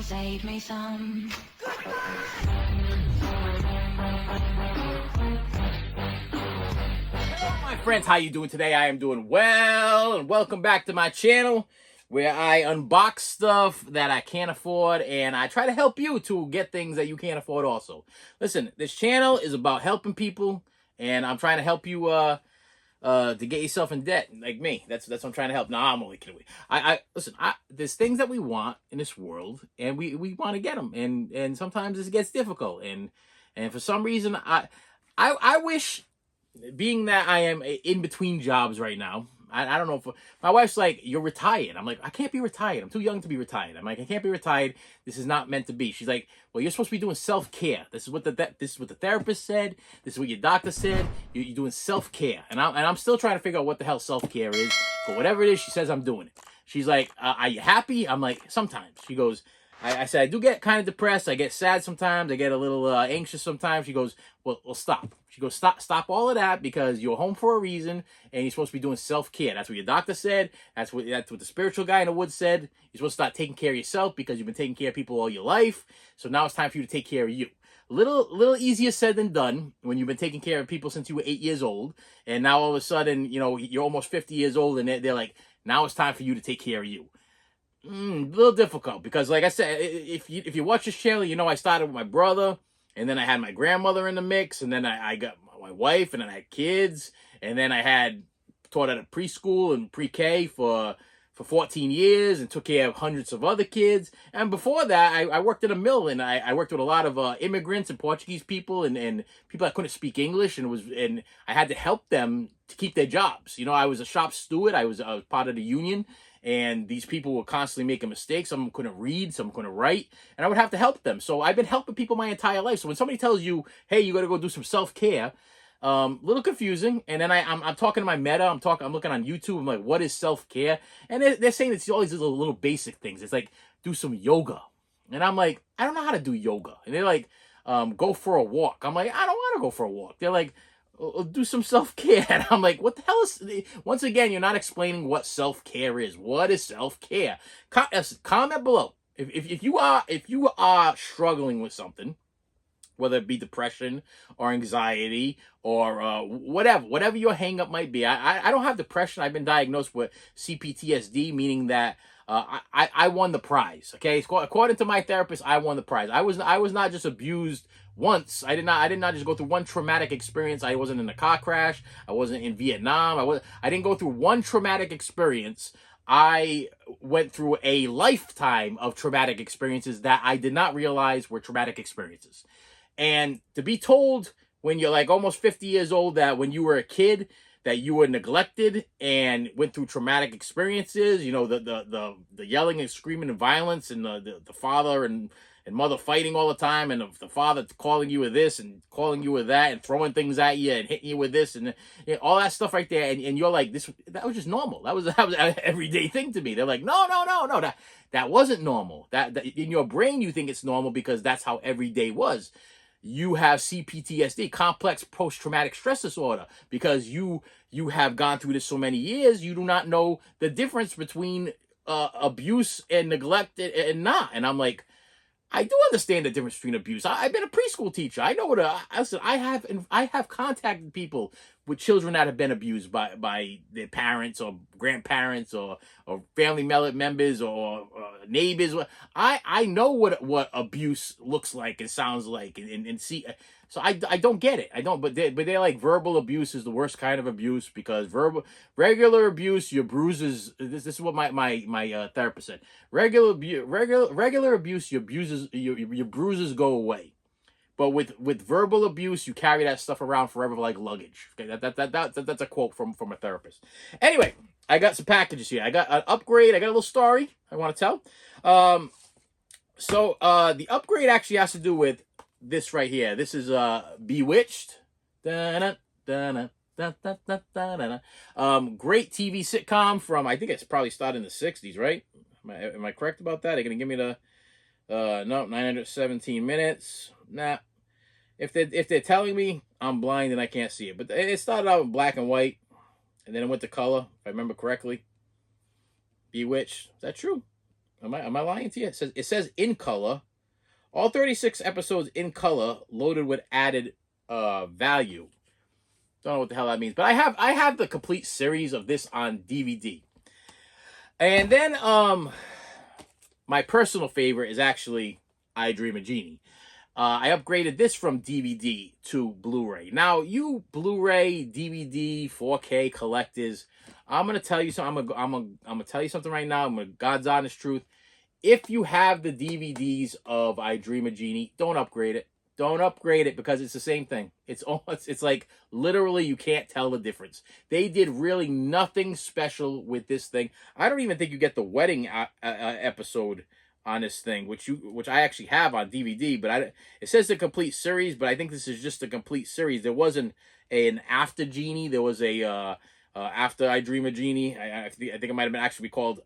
save me some. Hello, my friends. How you doing today? I am doing well, and welcome back to my channel where I unbox stuff that I can't afford, and I try to help you to get things that you can't afford also. Listen, this channel is about helping people, and I'm trying to help you to get yourself in debt like me. That's what I'm trying to help. No, I'm only kidding. Listen, there's things that we want in this world, and we want to get them, and sometimes this gets difficult, and for some reason I wish, being that I am in between jobs right now. I don't know if my wife's like, you're retired. I'm like, I can't be retired. I'm too young to be retired. I'm like, I can't be retired. This is not meant to be. She's like, well, you're supposed to be doing self-care. This is what the therapist said. This is what your doctor said. You're doing self-care, and I'm still trying to figure out what the hell self-care is. But whatever it is, she says I'm doing it. She's like, are you happy? I'm like, sometimes. She goes, I said, I do get kind of depressed. I get sad sometimes. I get a little anxious sometimes. She goes, well, stop. She goes, stop all of that, because you're home for a reason, and you're supposed to be doing self-care. That's what your doctor said. That's what the spiritual guy in the woods said. You're supposed to start taking care of yourself because you've been taking care of people all your life. So now it's time for you to take care of you. Little easier said than done when you've been taking care of people since you were 8 years old, and now all of a sudden, you know, you're almost 50 years old, and they're like, now it's time for you to take care of you. A little difficult, because like I said, if you watch this channel, you know I started with my brother, and then I had my grandmother in the mix, and then I got my wife, and then I had kids, and then I had taught at a preschool and pre-K for 14 years and took care of hundreds of other kids. And before that, I worked in a mill, and I worked with a lot of immigrants and Portuguese people and people that couldn't speak English, and I had to help them to keep their jobs. You know, I was a shop steward. I was part of the union. And these people were constantly making mistakes. Some of them couldn't read, some couldn't write, and I would have to help them. So I've been helping people my entire life. So when somebody tells you, hey, you got to go do some self-care, little confusing. And then I'm talking to my meta. I'm looking on YouTube. I'm like, what is self-care? And they're saying it's all these little basic things. It's like, do some yoga. And I'm like, I don't know how to do yoga. And they're like, go for a walk. I'm like, I don't want to go for a walk. They're like, do some self-care. And I'm like, what the hell is... Once again, you're not explaining what self-care is. What is self-care? Comment below if you are struggling with something, whether it be depression or anxiety or whatever your hang-up might be. I don't have depression. I've been diagnosed with CPTSD, meaning that I won the prize. Okay, according to my therapist, I won the prize. I was not just abused once. I did not just go through one traumatic experience. I wasn't in a car crash. I wasn't in Vietnam. I didn't go through one traumatic experience. I went through a lifetime of traumatic experiences that I did not realize were traumatic experiences. And to be told when you're like almost 50 years old that when you were a kid that you were neglected and went through traumatic experiences, you know, the yelling and screaming and violence, and the father and mother fighting all the time, and the father calling you with this and calling you with that and throwing things at you and hitting you with this, and you know, all that stuff right there, and you're like, that was just normal. That was an everyday thing to me. They're like, no, that wasn't normal. That in your brain you think it's normal because that's how every day was. You have CPTSD, complex post-traumatic stress disorder, because you have gone through this so many years, you do not know the difference between abuse and neglect and not. And I'm like, I do understand the difference between abuse. I've been a preschool teacher. I know what I have contacted people with children that have been abused by their parents or grandparents or family members or neighbors. I know what abuse looks like and sounds like and see. So I don't get it. I don't. But they're like, verbal abuse is the worst kind of abuse, because regular abuse, your bruises. This is what my therapist said. Regular abuse, your bruises go away. But with verbal abuse, you carry that stuff around forever like luggage. Okay, that's a quote from a therapist. Anyway, I got some packages here. I got an upgrade. I got a little story I want to tell. So the upgrade actually has to do with this right here. This is Bewitched. Great TV sitcom from, I think it's probably started in the 60s, right? Am I correct about that? They're gonna give me the no, 917 minutes. Nah. If they're telling me, I'm blind and I can't see it. But it started out in black and white, and then it went to color, if I remember correctly. Bewitched. Is that true? Am I lying to you? It says in color. All 36 episodes in color, loaded with added value. Don't know what the hell that means, but I have the complete series of this on DVD. And then my personal favorite is actually I Dream of Jeannie. I upgraded this from DVD to Blu-ray. Now, you Blu-ray, DVD, 4K collectors, I'm gonna tell you something. I'm gonna tell you something right now. I'm gonna God's honest truth. If you have the DVDs of I Dream of Jeannie, don't upgrade it. Don't upgrade it because it's the same thing. It's like literally you can't tell the difference. They did really nothing special with this thing. I don't even think you get the wedding episode on this thing, which I actually have on DVD. But it says the complete series, but I think this is just the complete series. There wasn't an after Jeannie. There was a after I Dream of Jeannie. I think it might have been actually called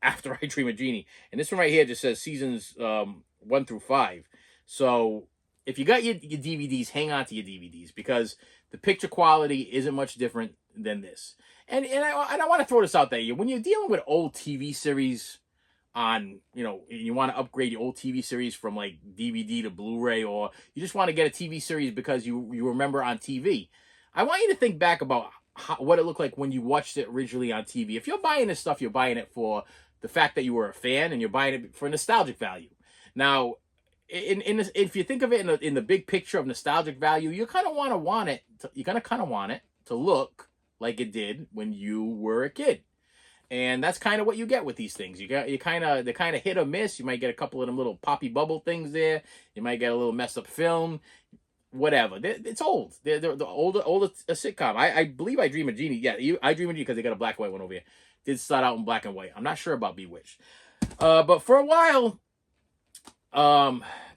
After I Dream of Jeannie. And this one right here just says seasons 1 through 5. So if you got your DVDs, hang on to your DVDs because the picture quality isn't much different than this. And I want to throw this out there. When you're dealing with old TV series on, you want to upgrade your old TV series from like DVD to Blu-ray, or you just want to get a TV series because you remember on TV, I want you to think back about what it looked like when you watched it originally on TV. If you're buying this stuff, you're buying it for the fact that you were a fan, and you're buying it for nostalgic value. Now, if you think of it in the big picture of nostalgic value, you kind of want it. You're gonna kind of want it to look like it did when you were a kid, and that's kind of what you get with these things. They're kind of hit or miss. You might get a couple of them little poppy bubble things there. You might get a little messed up film. Whatever. It's old. They're the older sitcom. I believe I Dream of Jeannie. Yeah, I Dream of Jeannie because they got a black and white one over here. Did start out in black and white. I'm not sure about Bewitched. But for a while,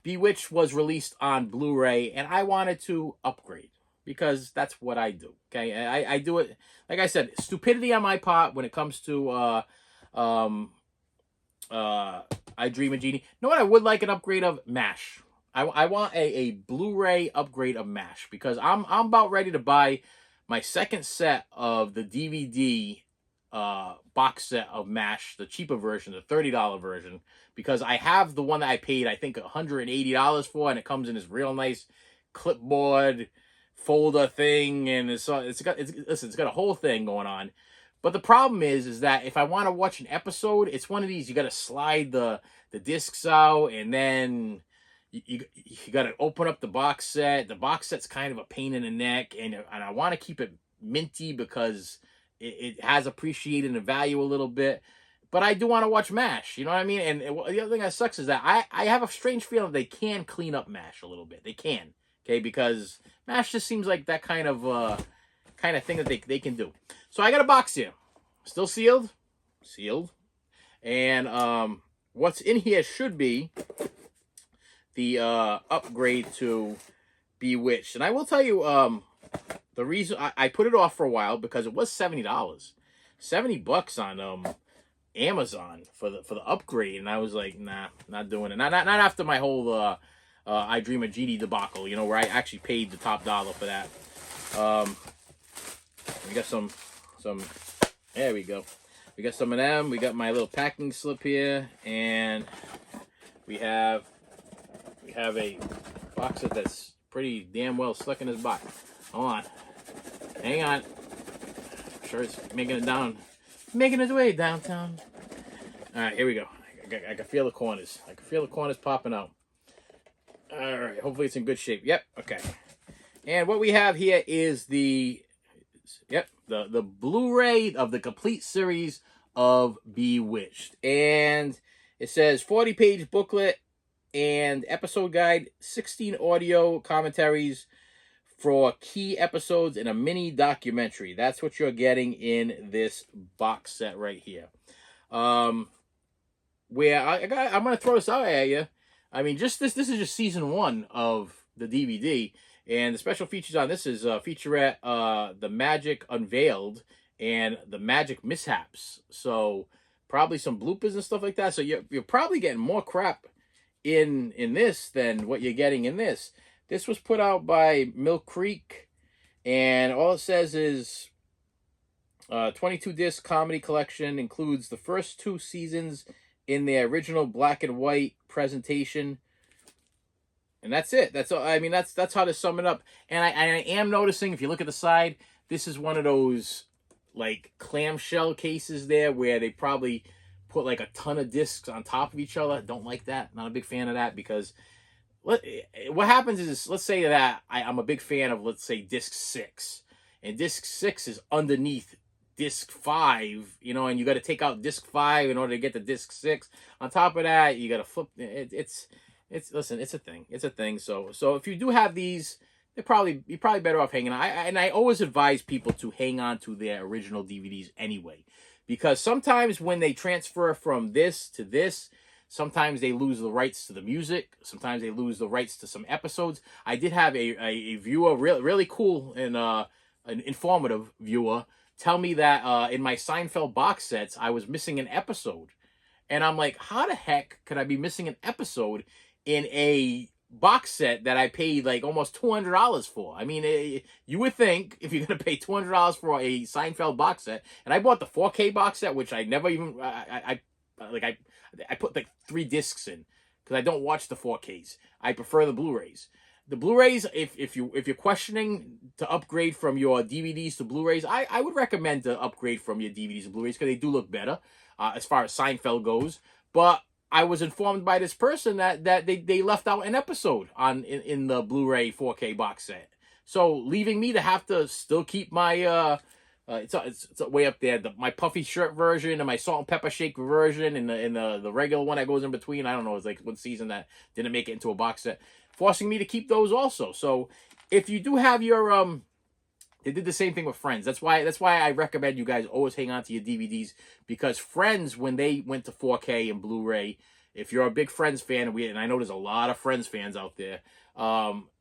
Bewitched was released on Blu-ray, and I wanted to upgrade because that's what I do. Okay, I do it, like I said, stupidity on my part when it comes to I Dream of Jeannie. You know what I would like an upgrade of? MASH. I want a Blu-ray upgrade of MASH because I'm about ready to buy my second set of the DVD box set of MASH, the cheaper version, the $30 version, because I have the one that I paid, I think, $180 for, and it comes in this real nice clipboard folder thing, and it's got a whole thing going on. But the problem is that if I want to watch an episode, it's one of these, you got to slide the discs out, and then you got to open up the box set. The box set's kind of a pain in the neck, and I want to keep it minty because it has appreciated in value a little bit. But I do want to watch MASH, you know what I mean? And the other thing that sucks is that I have a strange feeling they can clean up MASH a little bit. They can, okay? Because MASH just seems like that kind of thing that they can do. So I got a box here. Still sealed. And what's in here should be the upgrade to Bewitched. And I will tell you, the reason I put it off for a while because it was $70, $70 on Amazon for the upgrade, and I was like, nah, not doing it. Not after my whole I Dream of Jeannie debacle, where I actually paid the top dollar for that. We got some. There we go. We got some of them. We got my little packing slip here, and we have a box that's pretty damn well stuck in this box. Hold on. Hang on. I'm sure it's making its way downtown. All right, here we go. I can feel the corners. I can feel the corners popping out. All right, hopefully it's in good shape. Yep, okay. And what we have here is the Blu-ray of the complete series of Bewitched. And it says 40-page booklet and episode guide, 16 audio commentaries for key episodes, and a mini documentary. That's what you're getting in this box set right here. Where I'm going to throw this out at you. I mean, this is just season 1 of the DVD. And the special features on this is featurette, The Magic Unveiled, and The Magic Mishaps. So probably some bloopers and stuff like that. So you're probably getting more crap in this than what you're getting in this. This was put out by Mill Creek, and all it says is 22 disc comedy collection, includes the first 2 seasons in their original black and white presentation. And that's it. That's all. I mean, that's how to sum it up. And I am noticing, if you look at the side, this is one of those like clamshell cases there where they probably put like a ton of discs on top of each other. Don't like that. Not a big fan of that, because what happens is, let's say that I'm a big fan of, let's say, disc 6, and disc 6 is underneath disc 5, you know, and you got to take out disc 5 in order to get to disc 6. On top of that, you got to flip it's listen, it's a thing. It's a thing. So if you do have these, you're probably better off hanging on. I always advise people to hang on to their original DVDs anyway, because sometimes when they transfer from this to this, sometimes they lose the rights to the music. Sometimes they lose the rights to some episodes. I did have a viewer, really cool and an informative viewer, tell me that in my Seinfeld box sets, I was missing an episode. And I'm like, how the heck could I be missing an episode in a box set that I paid like almost $200 for? I mean, you would think if you're going to pay $200 for a Seinfeld box set, and I bought the 4K box set, which I never even, I put like 3 discs in because I don't watch the 4Ks. I prefer the Blu-rays. The Blu-rays, if you're questioning to upgrade from your DVDs to Blu-rays, I would recommend to upgrade from your DVDs to Blu-rays because they do look better as far as Seinfeld goes. But I was informed by this person that they left out an episode in the Blu-ray 4K box set, so leaving me to have to still keep my it's way up there, my puffy shirt version and my salt and pepper shake version and the regular one that goes in between. I don't know, it's like one season that didn't make it into a box set, forcing me to keep those also. So if you do have your they did the same thing with Friends. That's why I recommend you guys always hang on to your DVDs, because Friends, when they went to 4K and Blu-ray, if you're a big Friends fan, and I know there's a lot of Friends fans out there,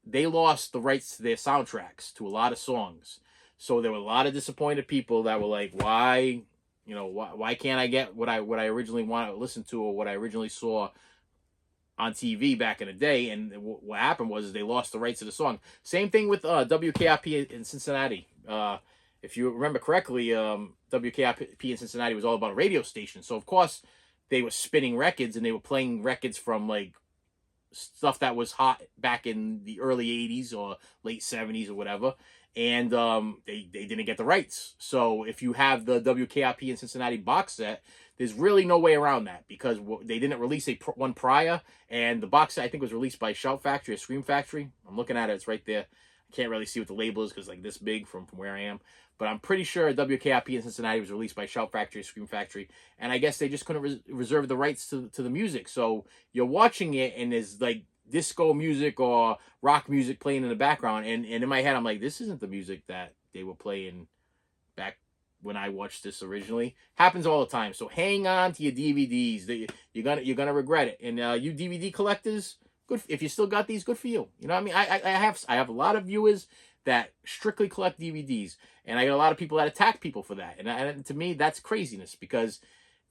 they lost the rights to their soundtracks to a lot of songs. So there were a lot of disappointed people that were like, why can't I get what I originally wanted to listen to, or what I originally saw on TV back in the day? And what happened was they lost the rights to the song. Same thing with WKRP in Cincinnati. If you remember correctly, WKRP in Cincinnati was all about a radio station. So of course they were spinning records, and they were playing records from like stuff that was hot back in the early 80s or late 70s or whatever. And they didn't get the rights. So if you have the WKRP in Cincinnati box set, there's really no way around that, because they didn't release one prior, and the box set I think was released by Shout Factory or Scream Factory. I'm looking at it; it's right there. I can't really see what the label is because like this big from where I am, but I'm pretty sure WKRP in Cincinnati was released by Shout Factory or Scream Factory, and I guess they just couldn't reserve the rights to the music. So you're watching it, and there's like disco music or rock music playing in the background, and in my head I'm like, this isn't the music that they were playing back when I watched this originally. Happens all the time. So hang on to your DVDs. You're gonna regret it. And you DVD collectors, good if you still got these, good for you. You know what I mean? I have a lot of viewers that strictly collect DVDs, and I got a lot of people that attack people for that. And to me, that's craziness, because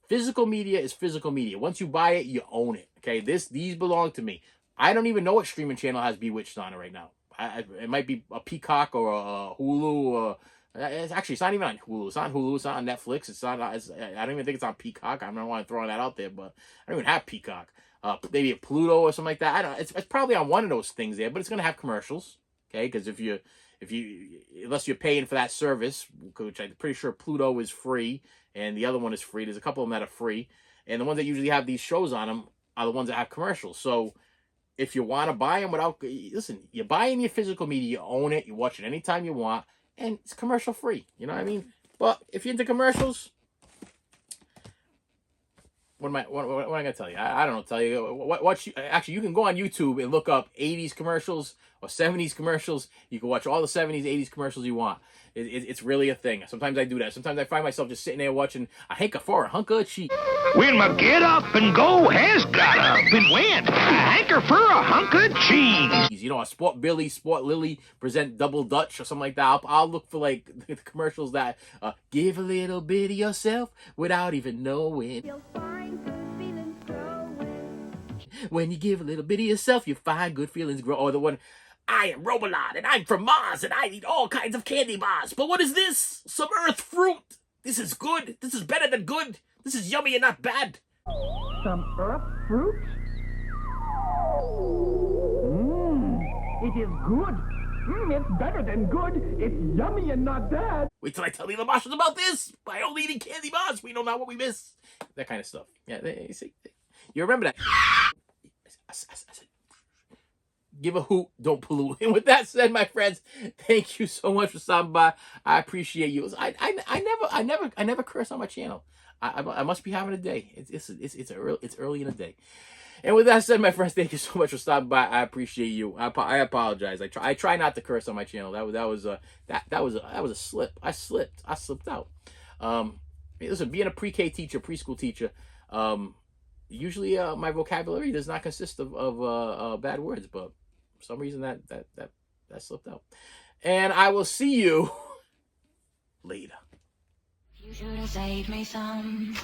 physical media is physical media. Once you buy it, you own it. Okay, these belong to me. I don't even know what streaming channel has Bewitched on it right now. It might be a Peacock or a Hulu, or it's not even on Hulu. It's on Hulu. It's not on Netflix. I don't even think it's on Peacock. I don't want to throw that out there, but I don't even have Peacock. Maybe a Pluto or something like that. I don't. It's probably on one of those things there, but it's gonna have commercials. Okay, because if you unless you're paying for that service, which I'm pretty sure Pluto is free and the other one is free. There's a couple of them that are free, and the ones that usually have these shows on them are the ones that have commercials. So if you want to buy them listen, you're buying your physical media, you own it, you watch it anytime you want, and it's commercial free. You know what I mean? But if you're into commercials, what am I gonna tell you? I don't know. Tell you actually, you can go on YouTube and look up 80s commercials or 70s commercials. You can watch all the 70s, 80s commercials you want. It's really a thing. Sometimes I do that. Sometimes I find myself just sitting there watching a hanker for a hunk of cheese. When my get up and go has got up and went, a hanker for a hunk of cheese. You know, a Sport Billy, Sport Lily present Double Dutch or something like that. I'll look for like the commercials that give a little bit of yourself without even knowing. You'll find good feelings growing. When you give a little bit of yourself, you find good feelings grow. Or the one, I am Robolot, and I'm from Mars, and I eat all kinds of candy bars. But what is this? Some Earth fruit. This is good. This is better than good. This is yummy and not bad. some earth fruit? Mmm, it is good. It's better than good. It's yummy and not bad. Wait till I tell the Marshals about this. By only eating candy bars, we know not what we miss. That kind of stuff. Yeah, you see, you remember that. I said, give a hoot, don't pollute. And with that said, my friends, thank you so much for stopping by. I appreciate you. I never curse on my channel. I must be having a day. It's early in the day. And with that said, my friends, thank you so much for stopping by. I appreciate you. I apologize. I try not to curse on my channel. That was a slip. I slipped out. Listen, being a pre-K teacher, preschool teacher, usually my vocabulary does not consist of bad words, but for some reason that slipped out. And I will see you later. You should have saved me some.